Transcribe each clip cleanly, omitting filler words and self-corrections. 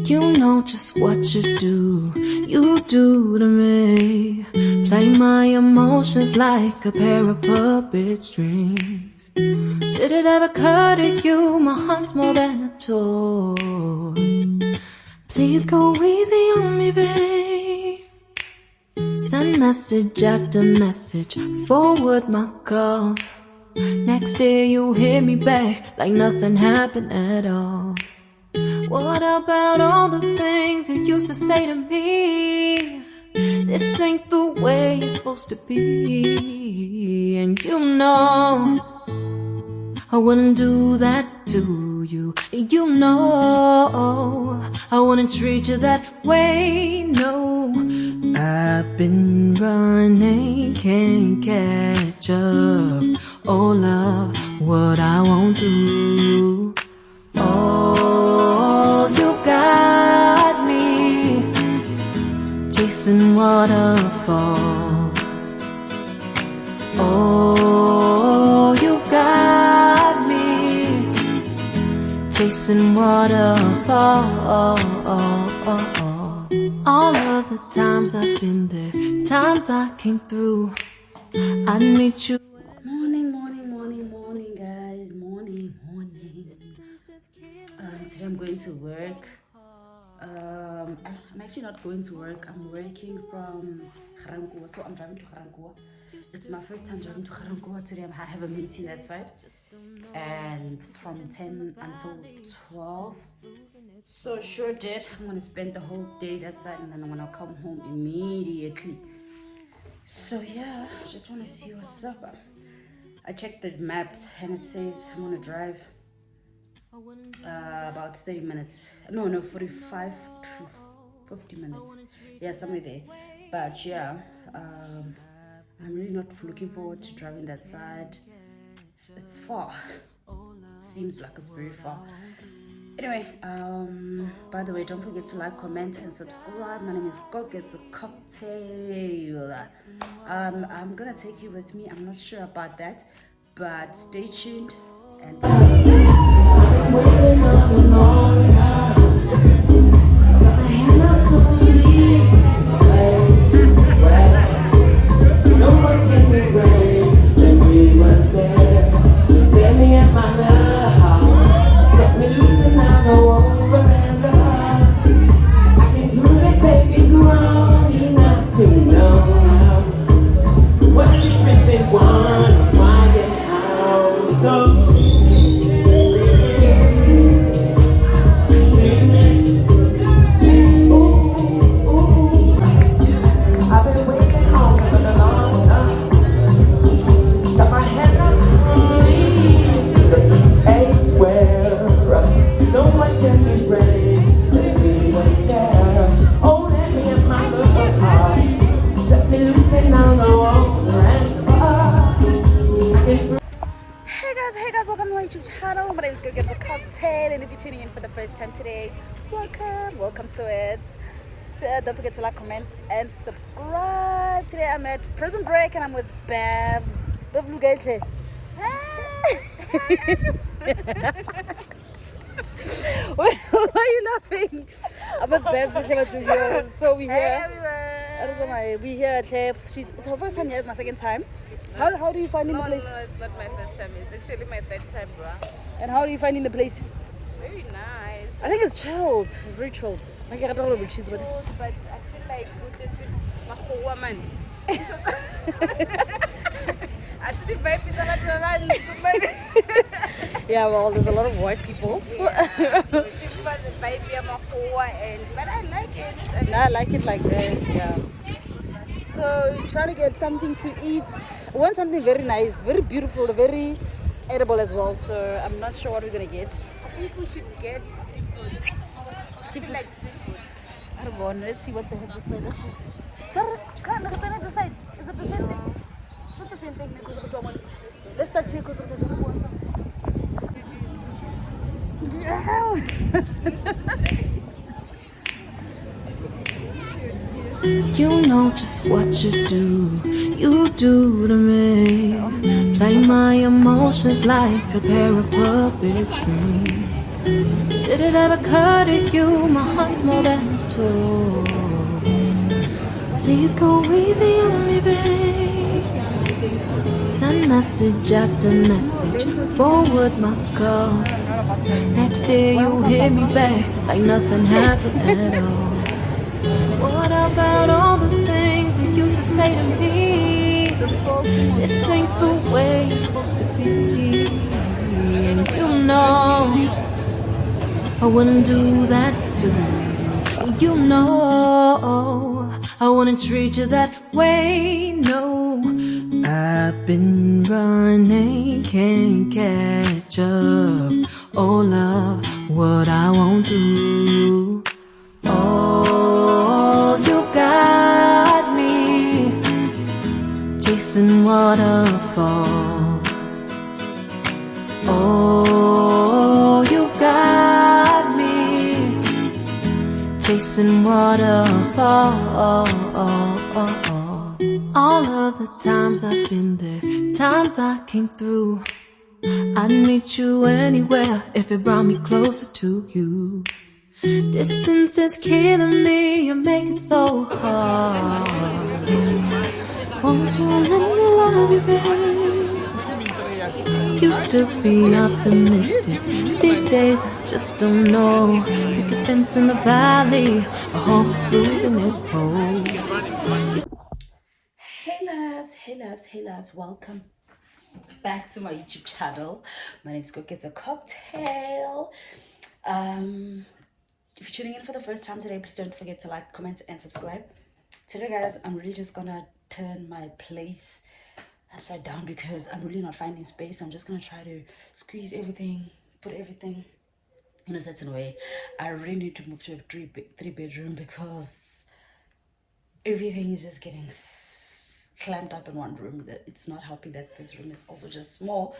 You know just what you do to me. Play my emotions like a pair of puppet strings. Did it ever occur to you my heart's more than a toy? Please go easy on me, babe. Send message after message, forward my calls. Next day you hit me back like nothing happened at all. What about all the things you used to say to me? This ain't the way it's supposed to be. And you know I wouldn't do that to you. You know I wouldn't treat you that way, no. I've been running, can't catch up. Oh love, what I won't do. Oh, you got me chasing waterfalls. Oh, you got me chasing waterfalls. All of the times I've been there, times I came through, I'd meet you. Morning, guys. Morning. Today I'm going to work. I'm actually not going to work. I'm working from Garankuwa, so I'm driving to Garankuwa. It's my first time driving to Garankuwa today. I have a meeting that side, and it's from 10 until 12. So sure did. I'm gonna spend the whole day that side, and then I'm gonna come home immediately. So yeah, I just want to see what's up. I checked the maps and it says I'm gonna drive about 30 minutes. No, 45 to 50 minutes. Yeah, somewhere there. But yeah, I'm really not looking forward to driving that side. It's far. It seems like it's very far. Anyway, by the way, don't forget to like, comment, and subscribe. My name is Go Gets a Cocktail. I'm gonna take you with me. I'm not sure about that, but stay tuned and welcome to my YouTube channel. My name is Go Get a Cocktail, and if you're tuning in for the first time today, welcome to it. So, don't forget to like, comment, and subscribe. Today I'm at prison break and I'm with Babs. Why are you laughing? I'm at Babs. So we here. We here. It's her first time here. It's my second time. How do you find in the place? No, it's not my first time. It's actually my third time, bro. And how do you find in the place? It's very nice. I think it's chilled. It's very chilled. I can't tell you chilled, but I feel like it's a woman. Yeah, well, there's a lot of white people. Yeah. But I like it. I like it like this, yeah. So, trying to get something to eat. I want something very nice, very beautiful, very edible as well. So, I'm not sure what we're gonna get. I think we should get seafood. Seafood? Like seafood. I don't know. Let's see what they have this side actually. Look at the side. Is it the same thing? It's not the same thing. Let's touch it because of the You know just what you do to me. Play my emotions like a pair of puppet strings. Did it ever occur to you my heart's more than a toy? Please go easy on me, babe. Send message after message, forward my calls. Next day you hit me back like nothing happened at all. What about all the things you used to say to me? This ain't the way it's supposed to be. And you know I wouldn't do that to you. And you know I wouldn't treat you that way, no. I've been running, can't catch up. Oh love, what I won't do. Oh, you got me chasing waterfall. Oh, you got me chasing waterfall. All of the times I've been there, times I came through, I'd meet you anywhere if it brought me closer to you. Distance is killing me, you make it so hard. Won't you let me love you, babe? Used to be optimistic, these days I just don't know. Pick a fence in the valley, a hope is losing its hold. Hey loves, welcome back to my YouTube channel. My name is Cook It's a Cocktail. If you're tuning in for the first time today, please don't forget to like, comment, and subscribe. Today, guys, I'm really just gonna turn my place upside down because I'm really not finding space. I'm just gonna try to squeeze everything, put everything in a certain way. I really need to move to a three bedroom because everything is just getting clamped up in one room. That it's not helping that this room is also just small.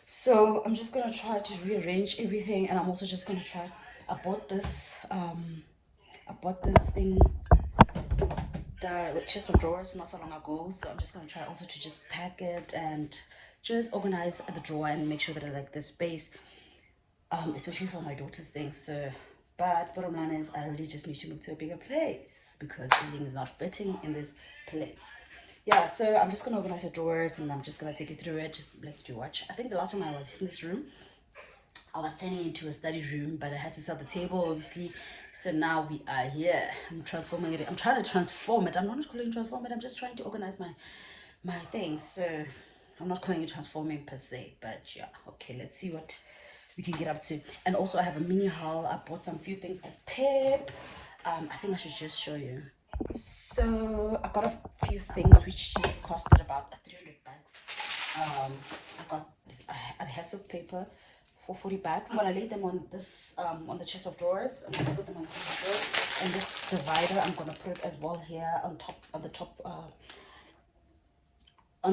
So I'm just gonna try to rearrange everything, and I'm also just gonna try. I bought this thing, the chest of drawers, not so long ago. So I'm just gonna try also to just pack it and just organize the drawer and make sure that I like the space, especially for my daughter's things. So, but bottom line is I really just need to move to a bigger place because everything is not fitting in this place. Yeah, so I'm just gonna organize the drawers and I'm just gonna take you through it, just like to watch. I think the last time I was in this room, I was turning into a study room, but I had to sell the table, obviously. So now we are here. I'm transforming it. I'm trying to transform it. I'm not calling it transform it. I'm just trying to organize my things. So I'm not calling it transforming per se, but yeah. Okay, let's see what we can get up to. And also I have a mini haul. I bought some few things at Pep. I think I should just show you. So I got a few things which just costed about 300 bucks. I got this adhesive paper for 40 bucks. I'm gonna lay them on this on the chest of drawers. I'm gonna put them on the chest of drawers, and this divider I'm gonna put it as well here on top, on the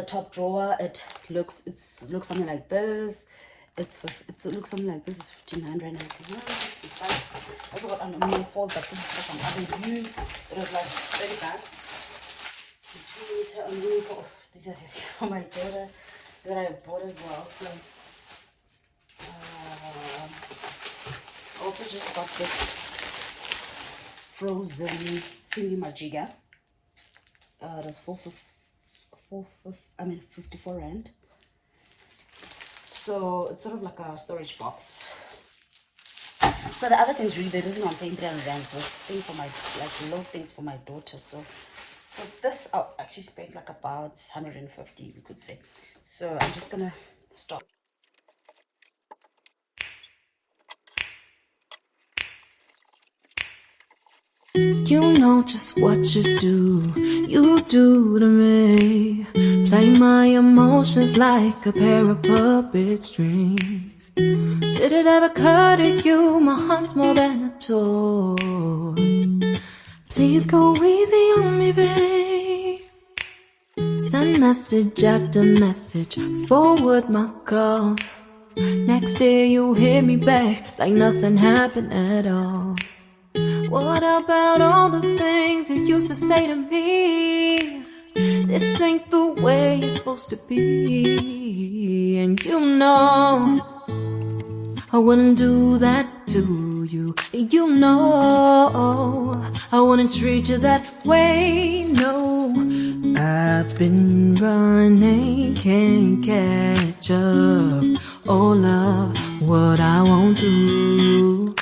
top drawer. It looks something like this. It looks something like this. It's 1,599. 60 bucks. I also got a mini fold, but this is for some other use. It was like 30 bucks. 2 meter mini fold. These are for my daughter that I bought as well. So also just got this frozen thingy majiga. It was 54 rand. So it's sort of like a storage box. So the other things really, the reason I'm saying 300 rand was thing for my, like little things for my daughter. So for this I actually spent like about 150, we could say. So I'm just gonna stop. You know just what you do to me. Play my emotions like a pair of puppet strings. Did it ever occur to you my heart's more than a toy? Please go easy on me, babe. Send message after message, forward my calls. Next day you hit me back like nothing happened at all. What about all the things you used to say to me? This ain't the way it's supposed to be. And you know I wouldn't do that to you. You know, I wouldn't treat you that way, no. I've been running, can't catch up. Oh, love, what I won't do.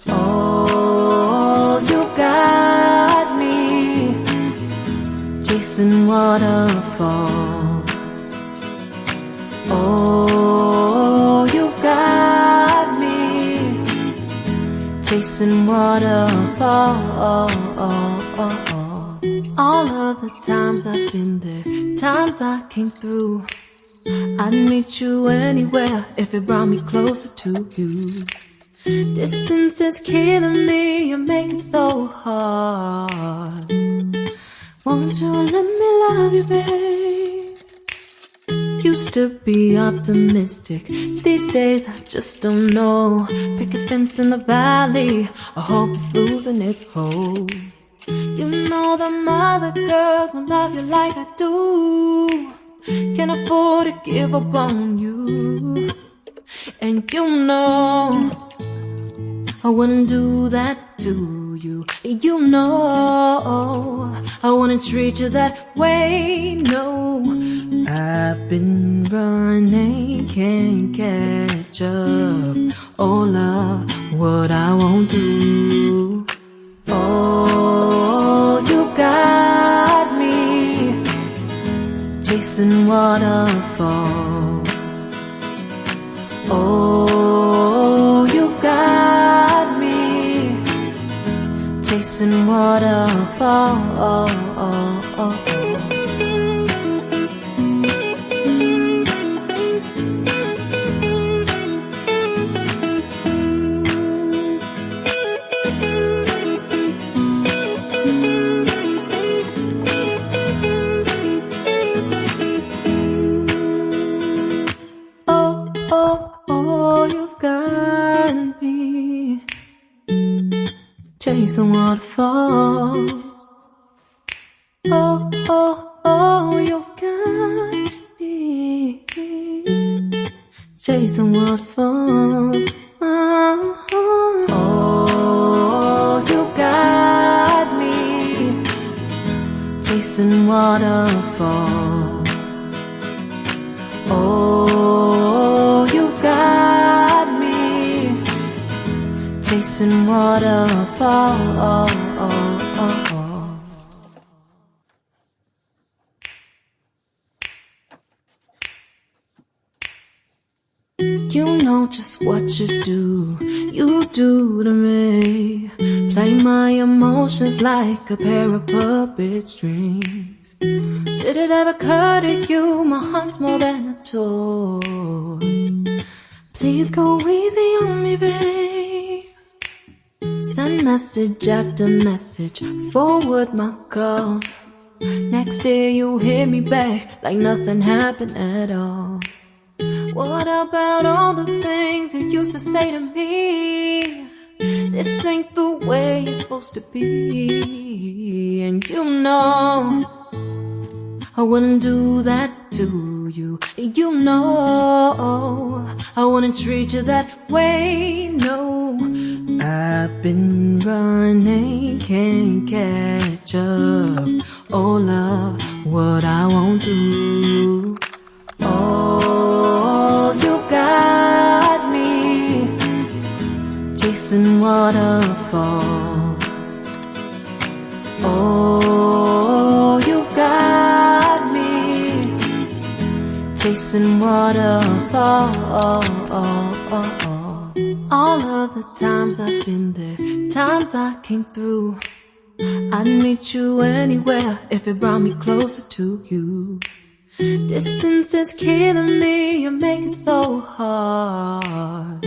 Oh, you got me chasing waterfalls. Oh, you got me chasing waterfalls. All of the times I've been there, times I came through, I'd meet you anywhere if it brought me closer to you. Distance is killing me, you make it so hard. Won't you let me love you, babe? Used to be optimistic, these days I just don't know. Pick a fence in the valley, I hope it's losing its hold. You know them other girls won't love you like I do. Can't afford to give up on you. And you know I wouldn't do that to you. You know I wouldn't treat you that way, no. I've been running, can't catch up. Oh, love, what I won't do. Oh, you got me chasing waterfalls. Oh, you got me chasing waterfalls. Chasing waterfalls. Oh, oh, oh, you've got me chasing waterfalls. Oh, oh, oh, you got me chasing waterfalls. Oh, you got me chasing waterfalls. You know just what you do to me. Play my emotions like a pair of puppet strings. Did it ever occur to you my heart's more than a toy? Please go easy on me, babe. Send message after message, forward my calls. Next day you hit me back like nothing happened at all. What about all the things you used to say to me? This ain't the way it's supposed to be. And you know I wouldn't do that to you. You know I wouldn't treat you that way, no. I've been running, can't catch up. Oh, love, what I won't do. Oh, you got me chasing waterfalls. Oh, you got me chasing waterfalls. All of the times I've been there, times I came through, I'd meet you anywhere if it brought me closer to you. Distance is killing me, you make it so hard.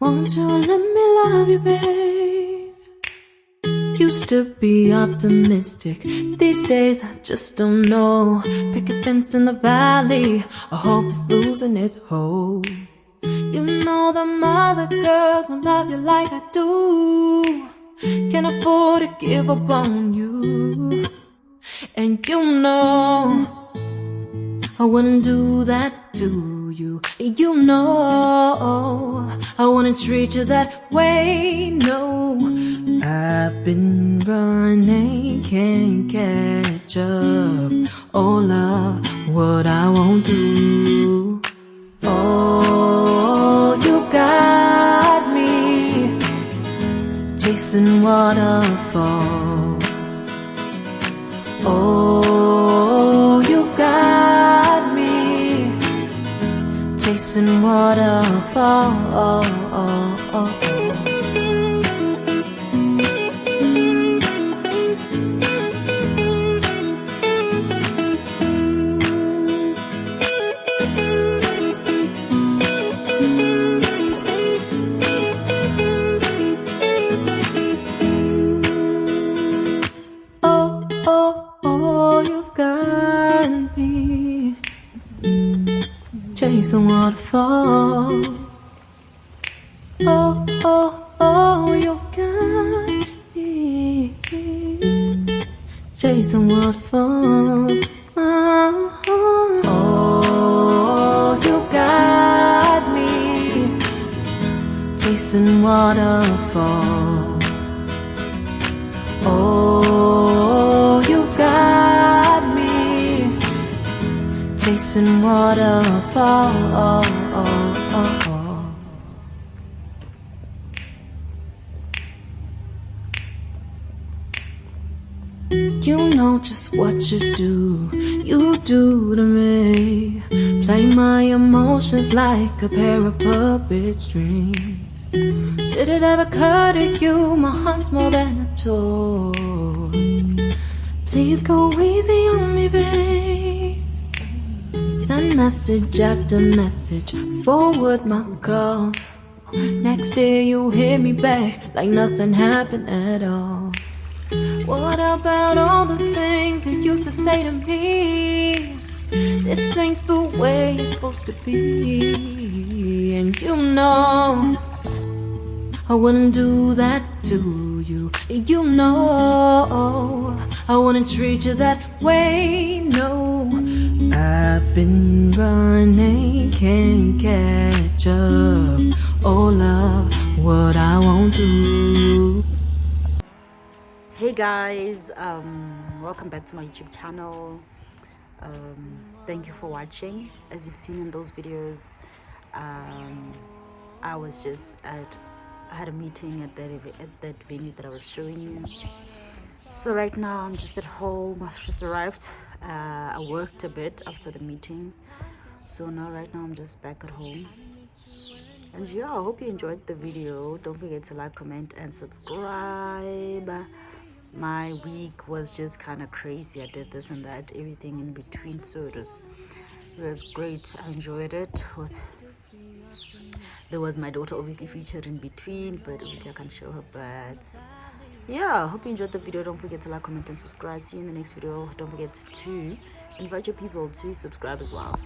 Won't you let me love you, babe? Used to be optimistic, these days I just don't know. Pick a fence in the valley, I hope it's losing its hold. You know them other girls won't love you like I do. Can't afford to give up on you. And you know I I wouldn't do that to you. You know, I wouldn't treat you that way. No, I've been running, can't catch up. Oh, love, what I won't do. Oh, you got me chasing waterfalls. Oh, you got me chasing waterfalls. You've got me chasing waterfalls. You've got me chasing waterfalls. You got me chasing waterfalls. You got me chasing waterfalls. You know just what you do to me. Play my emotions like a pair of puppet strings. Did it ever occur to you my heart's more than a toy? Please go easy on me, babe. Send message after message, forward my calls. Next day you hit me back like nothing happened at all. What about all the things you used to say to me? This ain't the way it's supposed to be. And you know I wouldn't do that to you. You know I wouldn't treat you that way. No, I've been running, can't catch up. Oh love, what I won't do. Hey guys, welcome back to my YouTube channel. Thank you for watching. As you've seen in those videos, I was just I had a meeting at that venue that I was showing you. So right now I'm just at home. I've just arrived. I worked a bit after the meeting, so right now I'm just back at home. And yeah, I hope you enjoyed the video. Don't forget to like, comment and subscribe. My week was just kind of crazy. I did this and that, everything in between, so it was great. I enjoyed it. There was my daughter obviously featured in between, but obviously I can't show her. But yeah, I hope you enjoyed the video. Don't forget to like, comment and subscribe. See you in the next video. Don't forget to invite your people to subscribe as well.